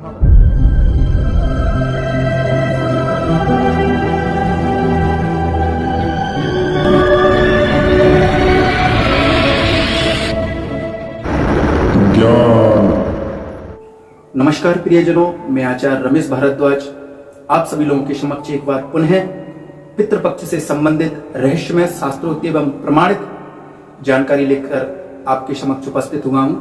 नमस्कार प्रियजनों, मैं आचार्य रमेश भारद्वाज आप सभी लोगों के समक्ष एक बार पुनः पितृपक्ष से संबंधित रहस्यमय शास्त्रोक्त एवं प्रमाणित जानकारी लेकर आपके समक्ष उपस्थित हुआ हूं।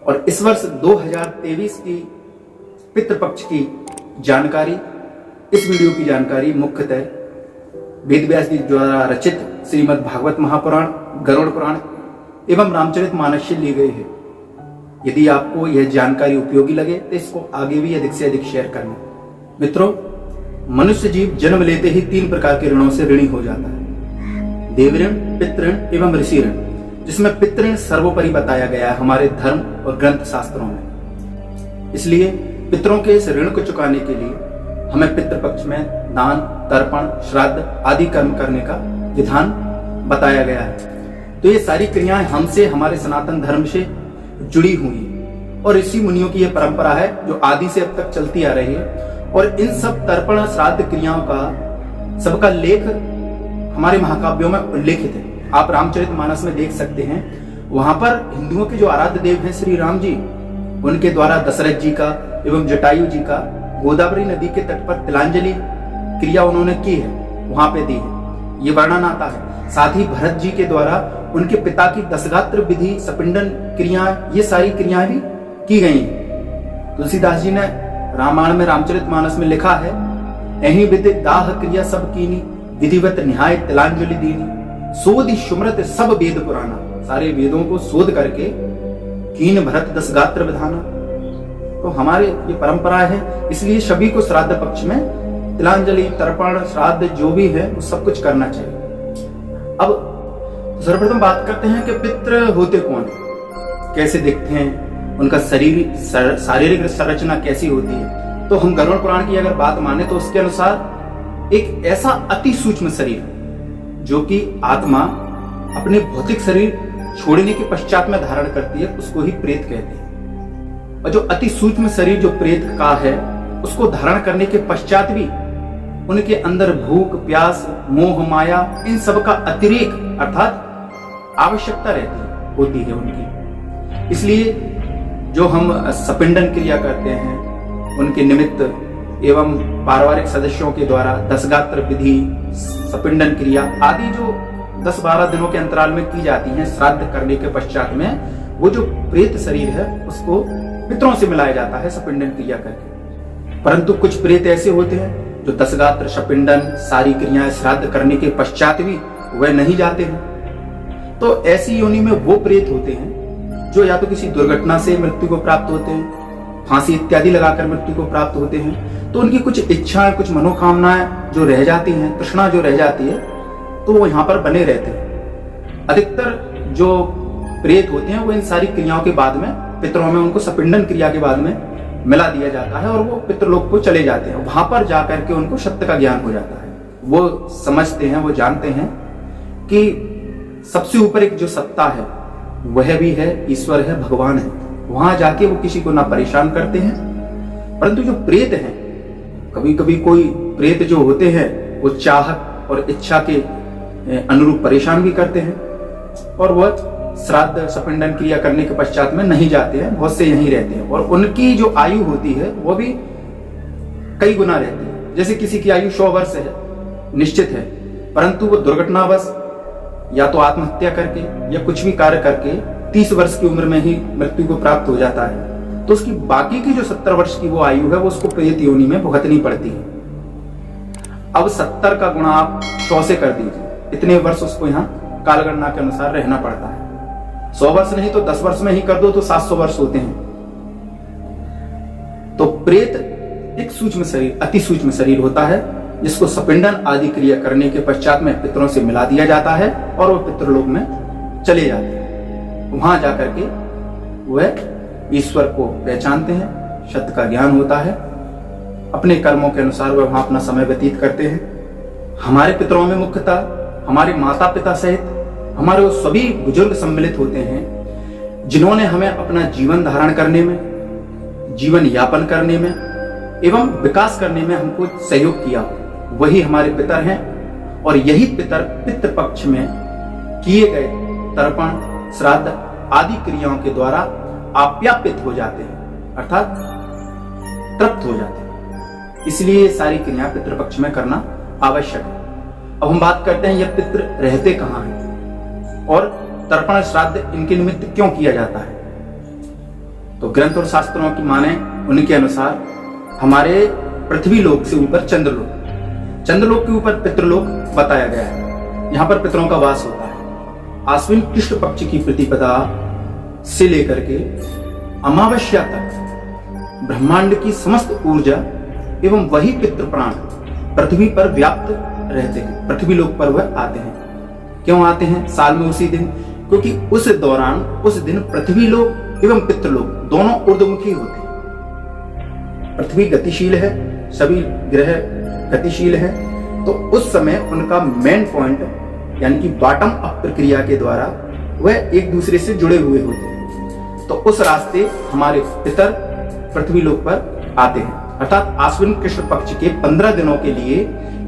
और इस वर्ष 2023 की पितृपक्ष की जानकारी, इस वीडियो की जानकारी मुख्यतः वेद व्यास जी द्वारा रचित श्रीमद् भागवत महापुराण, गरुड़ पुराण एवं रामचरितमानस से ली गई है। यदि आपको यह जानकारी उपयोगी लगे तो इसको आगे भी अधिक से अधिक शेयर करना। मित्रों, मनुष्य जीव जन्म लेते ही 3 प्रकार के ऋणों से ऋणी हो जाता है, देव ऋण, पितृ ऋण एवं ऋषि ऋण, जिसमें पितृ ऋण सर्वोपरि बताया गया है हमारे धर्म और ग्रंथ शास्त्रों में। इसलिए पितरों के इस ऋण को चुकाने के लिए हमें पितृपक्ष में दान, तर्पण, श्राद्ध आदि कर्म करने का विधान बताया गया है। तो ये सारी क्रियाएं हमसे, हमारे सनातन धर्म से जुड़ी हुई और ऋषि मुनियों की यह परंपरा है जो आदि से अब तक चलती आ रही है। और इन सब तर्पण श्राद्ध क्रियाओं का सबका लेख हमारे महाकाव्यों में उल्लेखित है। आप रामचरितमानस में देख सकते हैं, वहां पर हिंदुओं के जो आराध्य देव हैं श्री राम जी, उनके द्वारा दशरथ जी का एवं जटायु जी का गोदावरी नदी के तट पर तिलांजलि क्रिया उन्होंने की है, वहां पे दी है, ये वर्णन आता है। साथ ही भरत जी के द्वारा उनके पिता की दशगात्र विधि, सपिंडन क्रिया, ये सारी क्रियाएं भी की गई हैं। तुलसीदास जी ने रामायण में, रामचरितमानस में लिखा है, एहि विधि दाह क्रिया सब कीनी, विधिवत निहाय तिलांजलि दीनी, सोधि सुमृत सब वेद पुराना। सारे वेदों को शोध करके कीन भरत दशगात्र विधाना। तो हमारे ये परंपरा है, इसलिए सभी को श्राद्ध पक्ष में तिलांजलि, तर्पण, श्राद्ध जो भी है वो सब कुछ करना चाहिए। अब सर्वप्रथम बात करते हैं कि पितृ होते कौन है, कैसे दिखते हैं, उनका शारीरिक संरचना कैसी होती है। तो हम गरुड़ पुराण की अगर बात माने तो उसके अनुसार एक ऐसा अति सूक्ष्म शरीर जो कि आत्मा अपने भौतिक शरीर छोड़ने के पश्चात में धारण करती है, उसको ही प्रेत कहते हैं। और जो अति सूक्ष्म शरीर जो प्रेत का है, उसको धारण करने के पश्चात भी उनके अंदर भूख, प्यास, मोह, माया, इन सब का अतिरेक अर्थात आवश्यकता होती है उनकी। इसलिए जो हम सपिंडन क्रिया करते हैं, उनके निमित्त एवं पारिवारिक सदस्यों के द्वारा दशगात्र विधि, सपिंडन क्रिया आदि जो 10-12 दिनों के अंतराल में की जाती हैं श्राद्ध करने के पश्चात में, वो जो प्रेत शरीर है उसको पितरों से मिलाया जाता है सपिंडन क्रिया करके। परंतु कुछ प्रेत ऐसे होते हैं जो दशगात्र, सपिंडन सारी क्रियाएं श्राद्ध करने के पश्चात भी वह नहीं जाते हैं। तो ऐसी योनि में वो प्रेत होते हैं जो या तो किसी दुर्घटना से मृत्यु को प्राप्त होते हैं, फांसी इत्यादि लगाकर मृत्यु को प्राप्त होते हैं। तो उनकी कुछ इच्छाएं, कुछ मनोकामनाएं जो रह जाती हैं, तृष्णा जो रह जाती है, तो वो यहाँ पर बने रहते हैं। अधिकतर जो प्रेत होते हैं वो इन सारी क्रियाओं के बाद में, पितरों में उनको सपिंडन क्रिया के बाद में मिला दिया जाता है और वो पितृलोक को चले जाते हैं। वहां पर जाकर के उनको सत्य का ज्ञान हो जाता है। वो समझते हैं, वो जानते हैं कि सबसे ऊपर एक जो सत्ता है वह भी है, ईश्वर है, भगवान है। वहां जाके वो किसी को ना परेशान करते हैं। परंतु जो प्रेत हैं, कभी कभी कोई प्रेत जो होते हैं वो चाहत और इच्छा के अनुरूप परेशान भी करते हैं और वह श्राद्ध, सपिंडन क्रिया करने के पश्चात में नहीं जाते हैं, बहुत से यहीं रहते हैं। और उनकी जो आयु होती है वो भी कई गुना रहती है। जैसे किसी की आयु 100 वर्ष है, निश्चित है, परंतु वो दुर्घटनावश या तो आत्महत्या करके या कुछ भी कार्य करके 30 वर्ष की उम्र में ही मृत्यु को प्राप्त हो जाता है। तो उसकी बाकी की जो 70 वर्ष की वो आयु है वो उसको प्रेत योनि में भुगतनी पड़ती है। अब 70 का गुणा आप 100 से कर दीजिए, इतने वर्ष उसको यहाँ कालगणना के अनुसार रहना पड़ता है। 100 वर्ष नहीं तो 10 वर्ष में ही कर दो तो 700 वर्ष होते हैं। तो प्रेत एक सूक्ष्म शरीर, अति सूक्ष्म शरीर होता है जिसको सपिंडन आदि क्रिया करने के पश्चात में पितरों से मिला दिया जाता है और वो पितृलोक में चले जाते हैं। वहां जाकर के वह ईश्वर को पहचानते हैं, सत्य का ज्ञान होता है, अपने कर्मों के अनुसार वह वहां अपना समय व्यतीत करते हैं। हमारे पितरों में मुख्यतः हमारे माता पिता सहित हमारे वो सभी बुजुर्ग सम्मिलित होते हैं जिन्होंने हमें अपना जीवन धारण करने में, जीवन यापन करने में एवं विकास करने में हमको सहयोग किया हो, वही हमारे पितर हैं। और यही पितर पितृपक्ष में किए गए तर्पण, श्राद्ध आदि क्रियाओं के द्वारा आप्यापित हो जाते हैं, अर्थात तृप्त हो जाते हैं। इसलिए ये सारी क्रिया पितृपक्ष में करना आवश्यक है। अब हम बात करते हैं, यह पितृ रहते कहाँ हैं और तर्पण श्राद्ध इनके निमित्त क्यों किया जाता है। तो ग्रंथ और शास्त्रों की माने उनके अनुसार हमारे पृथ्वी लोक से ऊपर चंद्रलोक के ऊपर पितृलोक बताया गया है। यहाँ पर पितरों का वास होता है। आश्विन कृष्ण पक्ष की प्रतिपदा से लेकर के अमावस्या तक ब्रह्मांड की समस्त ऊर्जा एवं वही पितृ प्राण पृथ्वी पर व्याप्त रहते हैं। पृथ्वी लोक पर वह आते हैं। क्यों आते हैं साल में उसी दिन? क्योंकि उस दौरान उस दिन पृथ्वी लोक एवं पितृलोक दोनों ऊर्ध्वमुखी होते हैं। पृथ्वी गतिशील है, सभी ग्रह गतिशील है, तो उस समय उनका मेन पॉइंट यानी कि बॉटम अप प्रक्रिया के द्वारा वह एक दूसरे से जुड़े हुए होते हैं। तो उस रास्ते हमारे पितर पृथ्वी लोक पर आते हैं, अर्थात आश्विन कृष्ण पक्ष के 15 दिनों के लिए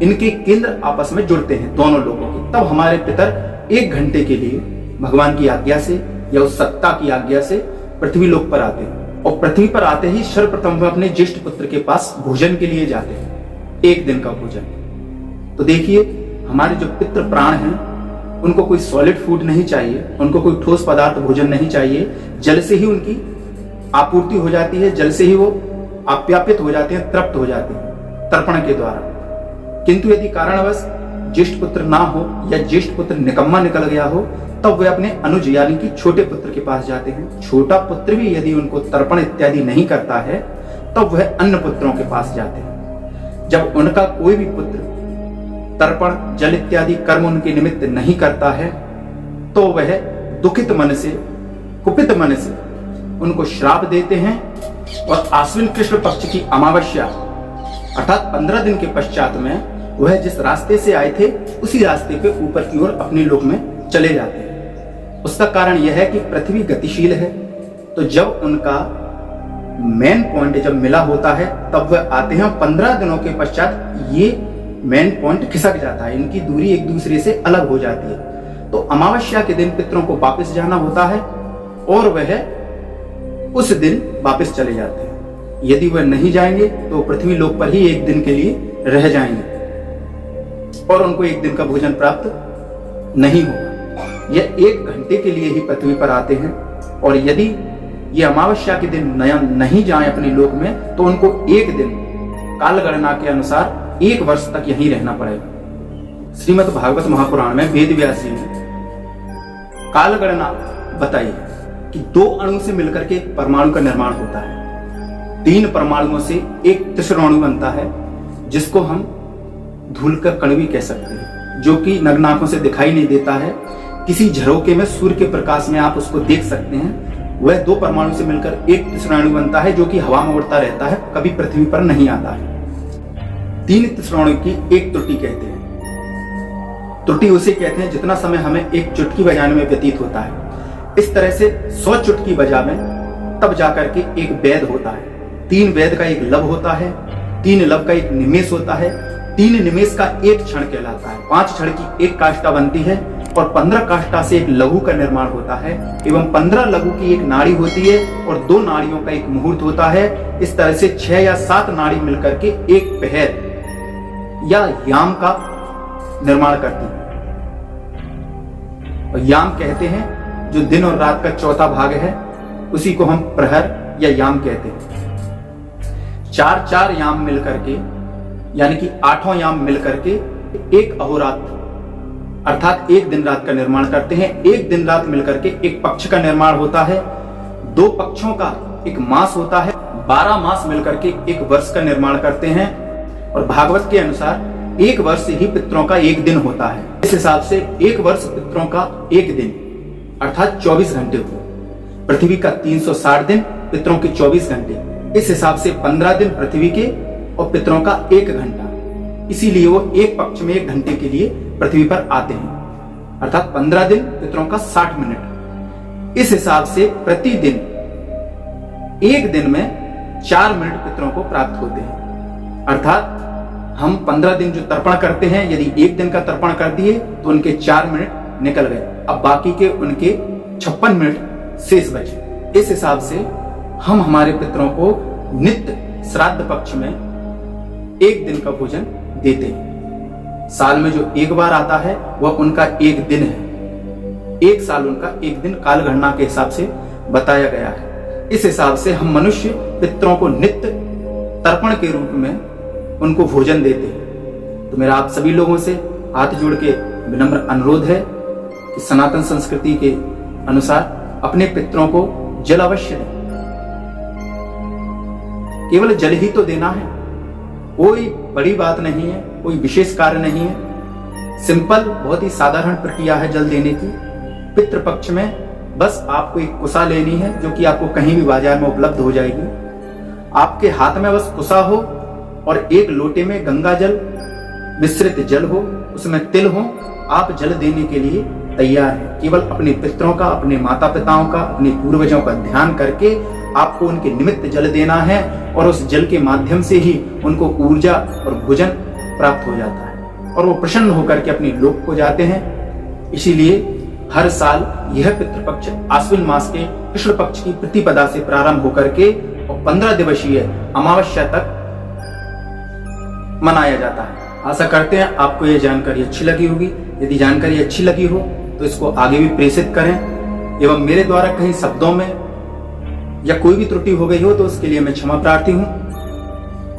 इनके केंद्र आपस में जुड़ते हैं दोनों लोगों के। तब हमारे पितर 1 घंटे के लिए भगवान की आज्ञा से या उस सत्ता की आज्ञा से पृथ्वी लोक पर आते हैं। और पृथ्वी पर आते ही सर्वप्रथम वह अपने ज्येष्ठ पुत्र के पास भोजन के लिए जाते हैं, 1 दिन का भोजन। तो देखिए, हमारे जो पितृ प्राण हैं उनको कोई सॉलिड फूड नहीं चाहिए, उनको कोई ठोस पदार्थ भोजन नहीं चाहिए। जल से ही उनकी आपूर्ति हो जाती है, जल से ही वो आप्यापित हो जाते हैं, तृप्त हो जाते हैं तर्पण के द्वारा। किंतु यदि कारणवश ज्येष्ठ पुत्र ना हो या ज्येष्ठ पुत्र निकम्मा निकल गया हो, तब वे अपने अनुज यानी कि छोटे पुत्र के पास जाते हैं। छोटा पुत्र भी यदि उनको तर्पण इत्यादि नहीं करता है, तब वह अन्य पुत्रों के पास जाते हैं। जब उनका कोई भी पुत्र तर्पण जल इत्यादि कर्म उनके निमित्त नहीं करता है, तो वह दुखित मन से, कुपित मन से उनको श्राप देते हैं। और आश्विन कृष्ण पक्ष की अमावस्या अर्थात 15 दिन के पश्चात में वह जिस रास्ते से आए थे उसी रास्ते पे ऊपर की ओर अपने लोक में चले जाते हैं। उसका कारण यह है कि पृथ्वी गतिशील है, तो जब उनका मेन पॉइंट जब मिला होता है तब वह आते हैं। 15 दिनों के पश्चात ये मेन पॉइंट खिसक जाता है, इनकी दूरी एक दूसरे से अलग हो जाती है। तो अमावस्या के दिन पितरों को वापस जाना होता है और वह उस दिन वापस चले जाते हैं। यदि वह नहीं जाएंगे तो पृथ्वी लोक पर ही 1 दिन के लिए रह जाएंगे और उनको 1 दिन का भोजन प्राप्त नहीं होगा। यह 1 घंटे के लिए ही पृथ्वी पर आते हैं। और यदि ये अमावस्या के दिन नहीं जाएं अपने लोक में, तो उनको 1 दिन काल गणना के अनुसार 1 वर्ष तक यहीं रहना पड़ेगा। श्रीमद् भागवत महापुराण में वेद व्यास जी ने काल गणना बताई है कि 2 अणु से मिलकर के एक परमाणु का निर्माण होता है। 3 परमाणुओं से एक त्रिशुराणु बनता है, जिसको हम धूल का कण भी कह सकते हैं, जो कि नग्न आंखों से दिखाई नहीं देता है। किसी झरोके में सूर्य के प्रकाश में आप उसको देख सकते हैं। वह 2 परमाणु से मिलकर एक त्रिशुराणु बनता है, जो कि हवा में उड़ता रहता है, कभी पृथ्वी पर नहीं आता है। 3 त्रिशुराणु की एक त्रुटि कहते हैं। त्रुटि उसे कहते हैं जितना समय हमें एक चुटकी बजाने में व्यतीत होता है। इस तरह से 100 चुटकी बजावे तब जाकर के एक वेद होता है। 3 वेद का एक लब होता है, 3 लब का एक निमेष होता है, 3 निमेष का एक क्षण कहलाता है। 5 क्षण की एक काष्ठा बनती है और 15 काष्ठा से एक लघु का निर्माण होता है एवं 15 लघु की एक नाड़ी होती है और 2 नाड़ियों का एक मुहूर्त होता है। इस तरह से 6 या 7 नाड़ी मिलकर के एक पहर या याम का निर्माण करती है। और याम कहते हैं जो दिन और रात का चौथा भाग है, उसी को हम प्रहर या याम कहते हैं। 4 याम मिलकर के यानी कि 8 याम मिलकर के एक अहोरात्र अर्थात 1 दिन रात का निर्माण करते हैं। 1 दिन रात मिलकर के एक पक्ष का निर्माण होता है। 2 पक्षों का एक मास होता है। 12 मास मिलकर के एक वर्ष का निर्माण करते हैं। और भागवत के अनुसार 1 वर्ष ही पितरों का 1 दिन होता है। इस हिसाब से 1 वर्ष पितरों का 1 दिन अर्थात 24 घंटे हुए। पृथ्वी का 360 दिन, पितरों के 24 घंटे। इस हिसाब से 15 दिन पृथ्वी के और पितरों का 1 घंटा। इसीलिए वो एक पक्ष में 1 घंटे के लिए पृथ्वी पर आते हैं, अर्थात 15 दिन पितरों का 60 मिनट। इस हिसाब से प्रतिदिन 1 दिन में 4 मिनट पितरों को प्राप्त होते हैं। अर्थात हम 15 दिन जो तर्पण करते हैं, यदि 1 दिन का तर्पण कर दिए तो उनके 4 मिनट निकल गए, अब बाकी के उनके 56 मिनट शेष बचे। इस हिसाब से हम हमारे पितरों को नित्य श्राद्ध पक्ष में 1 दिन का भोजन देते हैं। साल में जो एक बार आता है वह उनका 1 दिन है। 1 साल उनका 1 दिन काल गणना के हिसाब से बताया गया है। इस हिसाब से हम मनुष्य पितरों को नित्य तर्पण के रूप में उनको भोजन देते हैं। तो मेरा आप सभी लोगों से हाथ जोड़ के विनम्र अनुरोध है कि सनातन संस्कृति के अनुसार अपने पितरों को जल अवश्य दें। केवल जल ही तो देना है, कोई बड़ी बात नहीं है, कोई विशेष कार्य नहीं है। सिंपल, बहुत ही साधारण प्रक्रिया है जल देने की। पितृपक्ष में बस आपको एक कुसा लेनी है, जो कि आपको कहीं भी बाजार में उपलब्ध हो जाएगी। आपके हाथ में बस कुसा हो और 1 लोटे में गंगा जल मिश्रित जल हो, उसमें तिल हो, आप जल देने के लिए तैयार हैं। केवल अपने पितरों का, अपने माता पिताओं का, अपने पूर्वजों का ध्यान करके आपको उनके निमित्त जल देना है और उस जल के माध्यम से ही उनको ऊर्जा और भोजन प्राप्त हो जाता है और वो प्रसन्न होकर के अपने लोक को जाते हैं। इसीलिए हर साल यह पितृपक्ष आश्विन मास के कृष्ण पक्ष की प्रतिपदा से प्रारंभ होकर के और 15 दिवसीय अमावस्या तक मनाया जाता है। आशा करते हैं आपको यह जानकारी अच्छी लगी होगी। यदि जानकारी अच्छी लगी हो तो इसको आगे भी प्रेषित करें एवं मेरे द्वारा कहीं शब्दों में या कोई भी त्रुटि हो गई हो तो उसके लिए मैं क्षमा प्रार्थी हूं।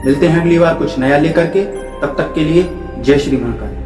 मिलते हैं अगली बार कुछ नया लेकर के, तब तक के लिए जय श्री महाकाल।